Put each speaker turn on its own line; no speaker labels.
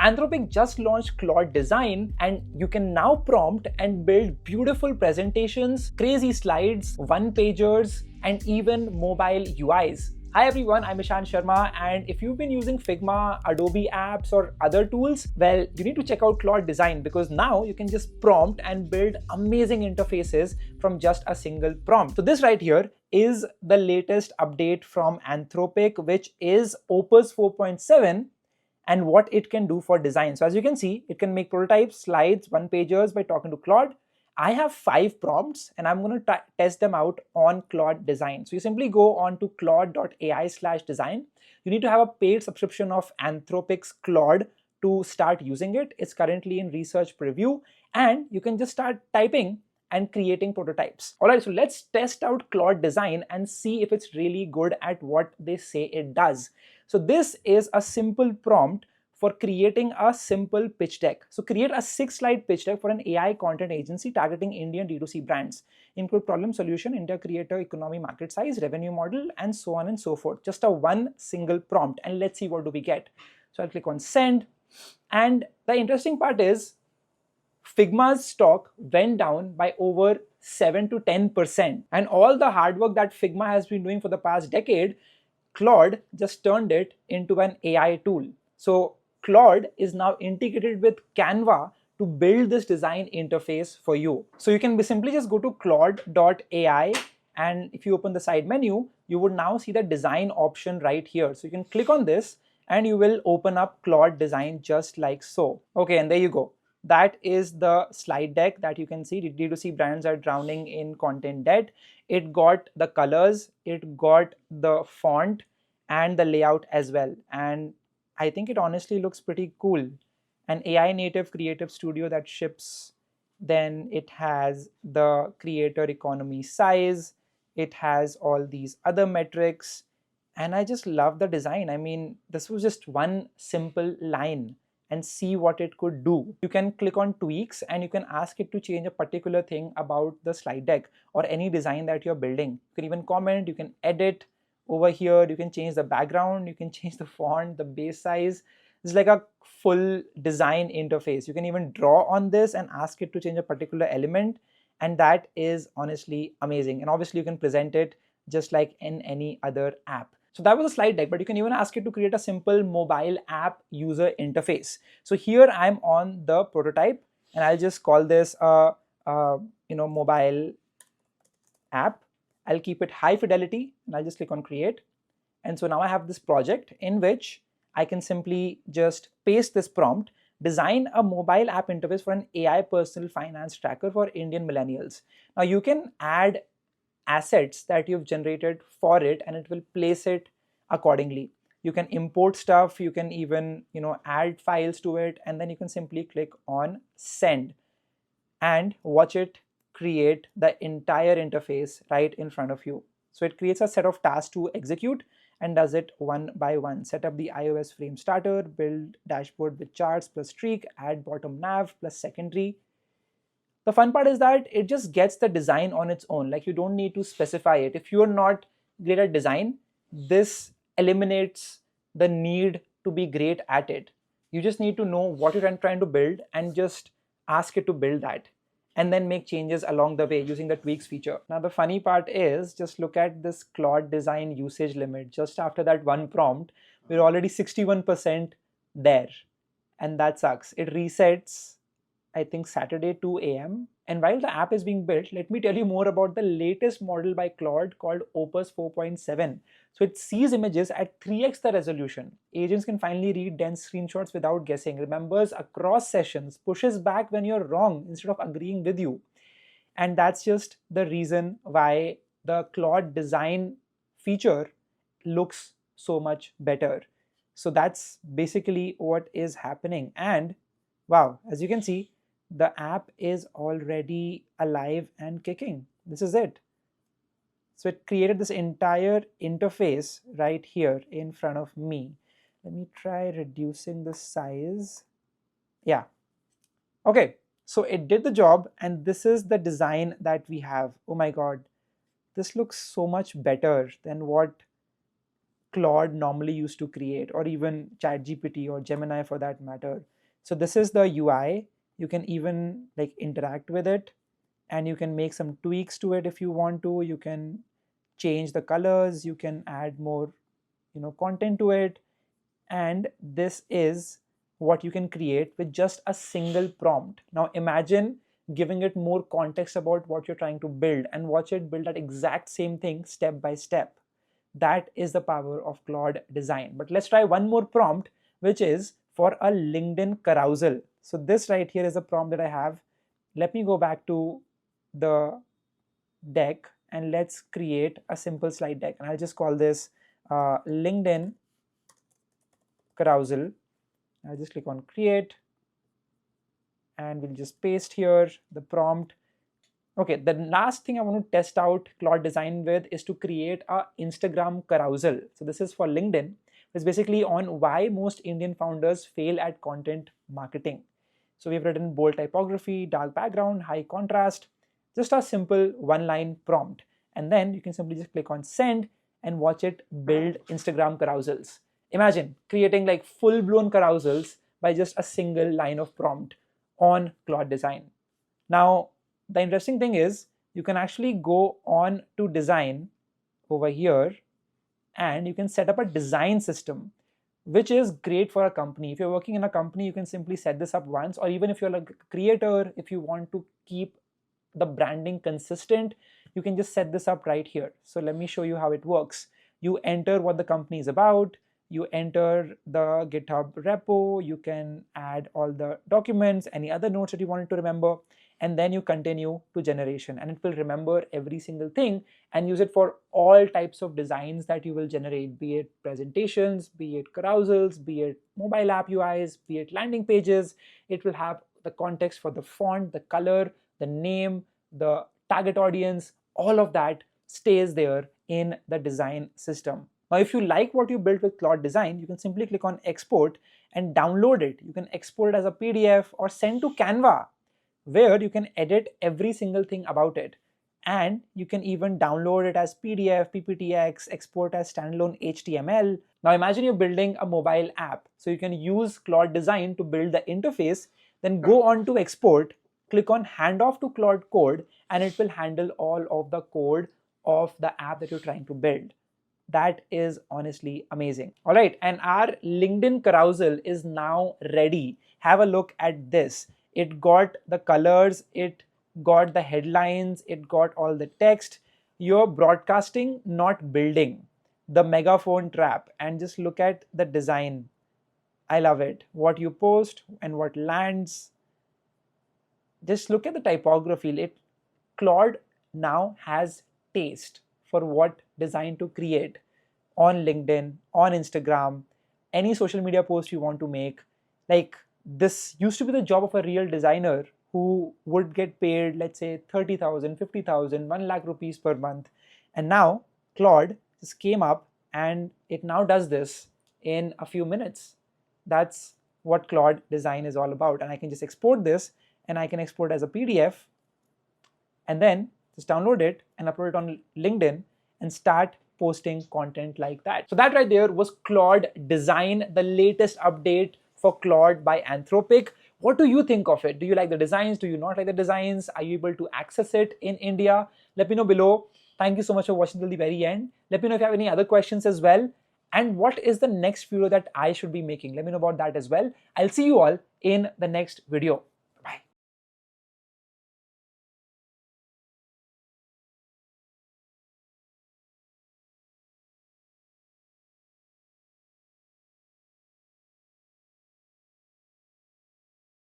Anthropic just launched Claude Design, and you can now prompt and build beautiful presentations, crazy slides, one-pagers, and even mobile UIs. Hi everyone, I'm Ishan Sharma, and if you've been using Figma, Adobe apps, or other tools, well, you need to check out Claude Design, because now you can just prompt and build amazing interfaces from just a single prompt. So this right here is the latest update from Anthropic, which is Opus 4.7, and what it can do for design. So as you can see, it can make prototypes, slides, one-pagers by talking to Claude. I have 5 prompts and I'm going to test them out on Claude Design. So you simply go on to claude.ai/design. You need to have a paid subscription of Anthropic's Claude to start using it. It's currently in research preview, and you can just start typing and creating prototypes. All right, so let's test out Claude Design and see if it's really good at what they say it does. So this is a simple prompt for creating a simple pitch deck. So create a 6-slide pitch deck for an AI content agency targeting Indian D2C brands. Include problem, solution, India creator, economy, market size, revenue model, and so on and so forth. Just a one single prompt, and let's see what do we get. So I'll click on send, and the interesting part is Figma's stock went down by over 7 to 10%. And all the hard work that Figma has been doing for the past decade, Claude just turned it into an AI tool. So Claude is now integrated with Canva to build this design interface for you. So you can simply just go to claude.ai, and if you open the side menu, you would now see the design option right here. So you can click on this and you will open up Claude Design just like so. Okay, and there you go. That is the slide deck that you can see. D2C brands are drowning in content debt. It got the colors, it got the font, and the layout as well. And I think it honestly looks pretty cool. An AI native creative studio that ships. Then it has the creator economy size. It has all these other metrics. And I just love the design. I mean, this was just one simple line, and see what it could do. You can click on tweaks and you can ask it to change a particular thing about the slide deck or any design that you're building. You can even comment, you can edit over here, you can change the background, you can change the font, the base size. It's like a full design interface. You can even draw on this and ask it to change a particular element, and that is honestly amazing. And obviously you can present it just like in any other app. So that was a slide deck, but you can even ask it to create a simple mobile app user interface. So here I'm on the prototype, and I'll just call this a mobile app. I'll keep it high fidelity, and I'll just click on create. And so now I have this project in which I can simply just paste this prompt, design a mobile app interface for an AI personal finance tracker for Indian millennials. Now you can add assets that you've generated for it, and it will place it accordingly. You can import stuff, you can even add files to it, and then you can simply click on send and watch it create the entire interface right in front of you. So it creates a set of tasks to execute and does it one by one. Set up the iOS frame starter, build dashboard with charts plus streak, add bottom nav plus secondary. The fun part is that it just gets the design on its own. Like, you don't need to specify it. If you're not great at design, this eliminates the need to be great at it. You just need to know what you're trying to build and just ask it to build that, and then make changes along the way using the tweaks feature. Now the funny part is, just look at this Claude Design usage limit. Just after that one prompt, we're already 61% there, and that sucks. It resets, I think, Saturday 2 a.m. And while the app is being built, let me tell you more about the latest model by Claude called Opus 4.7. So it sees images at 3x the resolution. Agents can finally read dense screenshots without guessing, remembers across sessions, pushes back when you're wrong instead of agreeing with you. And that's just the reason why the Claude Design feature looks so much better. So that's basically what is happening. And wow, as you can see, the app is already alive and kicking. This is it. So it created this entire interface right here in front of me. Let me try reducing the size. Yeah. Okay. So it did the job, and this is the design that we have. Oh my God. This looks so much better than what Claude normally used to create, or even ChatGPT or Gemini for that matter. So this is the UI. You can even like interact with it, and you can make some tweaks to it if you want to. You can change the colors, you can add more content to it, and this is what you can create with just a single prompt. Now imagine giving it more context about what you're trying to build and watch it build that exact same thing step by step. That is the power of Claude Design. But let's try one more prompt, which is for a LinkedIn carousel. So this right here is a prompt that I have. Let me go back to the deck and let's create a simple slide deck, and I'll just call this LinkedIn carousel. I'll just click on create, and we'll just paste here the prompt. Okay, the last thing I want to test out Claude Design with is to create a Instagram carousel. So this is for LinkedIn. It's basically on why most Indian founders fail at content marketing. So we've written bold typography, dark background, high contrast, just a simple one-line prompt. And then you can simply just click on send and watch it build Instagram carousels. Imagine creating like full-blown carousels by just a single line of prompt on Claude Design. Now, the interesting thing is you can actually go on to design over here, and you can set up a design system, which is great for a company. If you're working in a company, you can simply set this up once, or even if you're like a creator, if you want to keep the branding consistent, you can just set this up right here. So let me show you how it works. You enter what the company is about, you enter the GitHub repo, you can add all the documents, any other notes that you wanted to remember, and then you continue to generation, and it will remember every single thing and use it for all types of designs that you will generate, be it presentations, be it carousels, be it mobile app UIs, be it landing pages. It will have the context for the font, the color, the name, the target audience, all of that stays there in the design system. Now, if you like what you built with Claude Design, you can simply click on export and download it. You can export it as a PDF or send to Canva, where you can edit every single thing about it. And you can even download it as PDF, PPTX, export as standalone HTML. Now imagine you're building a mobile app. So you can use Claude Design to build the interface, then go on to export, click on handoff to Claude Code, and it will handle all of the code of the app that you're trying to build. That is honestly amazing. All right, and our LinkedIn carousel is now ready. Have a look at this. It got the colors, it got the headlines, it got all the text. You're broadcasting, not building. The megaphone trap. And just look at the design. I love it. What you post and what lands. Just look at the typography. Claude now has taste for what design to create on LinkedIn, on Instagram, any social media post you want to make. Like, this used to be the job of a real designer who would get paid, let's say 30,000, 50,000, 1 lakh rupees per month. And now Claude just came up and it now does this in a few minutes. That's what Claude Design is all about. And I can just export this, and I can export as a PDF and then just download it and upload it on LinkedIn and start posting content like that. So that right there was Claude Design, the latest update for Claude by Anthropic. What do you think of it? Do you like the designs? Do you not like the designs? Are you able to access it in India? Let me know below. Thank you so much for watching till the very end. Let me know if you have any other questions as well. And what is the next video that I should be making? Let me know about that as well. I'll see you all in the next video.